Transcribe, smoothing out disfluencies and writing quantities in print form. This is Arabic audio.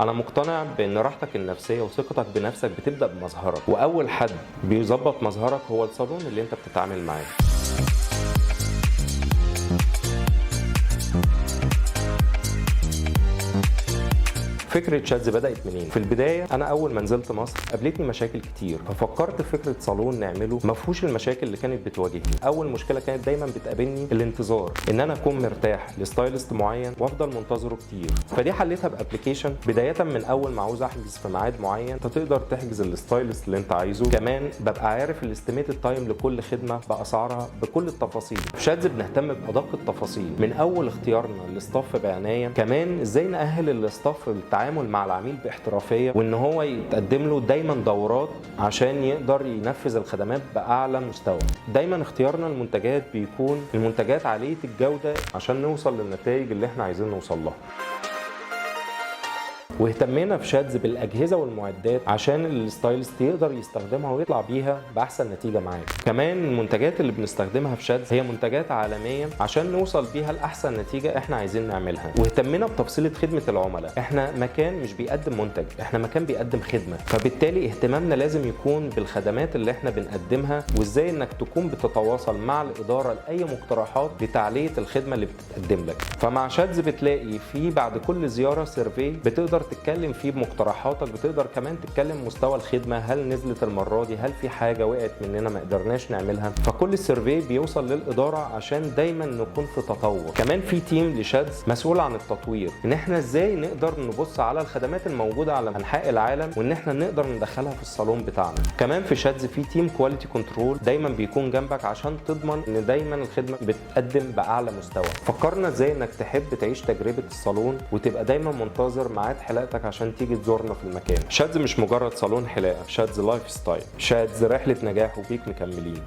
أنا مقتنع بإن راحتك النفسية وثقتك بنفسك بتبدأ بمظهرك، وأول حد بيظبط مظهرك هو الصالون اللي أنت بتتعامل معاه. فكرة شادز بدأت منين؟ في البداية أنا أول ما نزلت مصر قابلتني مشاكل كتير، ففكرت في فكرة صالون نعمله مفهوش المشاكل اللي كانت بتواجهني. أول مشكلة كانت دايما بتقابلني الانتظار، إن أنا أكون مرتاح لستايلست معين وأفضل منتظره كتير، فدي حليتها بأبلكيشن. بداية من أول ما عاوز أحجز في ميعاد معين أنت تقدر تحجز الستايلست اللي أنت عايزه، كمان ببقى عارف الاستيميتد تايم لكل خدمة بأسعارها بكل التفاصيل. في شادز بنهتم بأدق التفاصيل، من أول اختيارنا للستاف بعناية، كمان إزاي نأهل الستاف التعامل مع العميل باحترافيه، وان هو يتقدم له دايما دورات عشان يقدر ينفذ الخدمات باعلى مستوى. دايما اختيارنا المنتجات بيكون المنتجات عاليه الجوده عشان نوصل للنتائج اللي احنا عايزين نوصل لها. واهتمينا في شادز بالاجهزه والمعدات عشان الستايلست يقدر يستخدمها ويطلع بيها باحسن نتيجه معاه. كمان المنتجات اللي بنستخدمها في شادز هي منتجات عالميه عشان نوصل بيها لاحسن نتيجه احنا عايزين نعملها. واهتمينا بتفصيله خدمه العملاء، احنا مكان مش بيقدم منتج، احنا مكان بيقدم خدمه، فبالتالي اهتمامنا لازم يكون بالخدمات اللي احنا بنقدمها، وازاي انك تكون بتتواصل مع الاداره لاي مقترحات لتعليه الخدمه اللي بتتقدم لك. فمع شادز بتلاقي في بعد كل زياره سيرفي بتقدر تتكلم فيه بمقترحاتك، بتقدر كمان تتكلم مستوى الخدمه، هل نزلت المره دي، هل في حاجه وقعت مننا ما قدرناش نعملها. فكل السيرفي بيوصل للاداره عشان دايما نكون في تطور. كمان في تيم لشادز مسؤول عن التطوير، ان احنا ازاي نقدر نبص على الخدمات الموجوده على انحاء العالم وان احنا نقدر ندخلها في الصالون بتاعنا. كمان في شادز في تيم كواليتي كنترول دايما بيكون جنبك عشان تضمن ان دايما الخدمه بتقدم باعلى مستوى. فكرنا ازاي انك تحب تعيش تجربه الصالون وتبقى دايما منتظر ميعاد حلاقتك عشان تيجي تزورنا في المكان. شادز مش مجرد صالون حلاقه، شادز لايف ستايل، شادز رحله نجاح وبيك مكملين.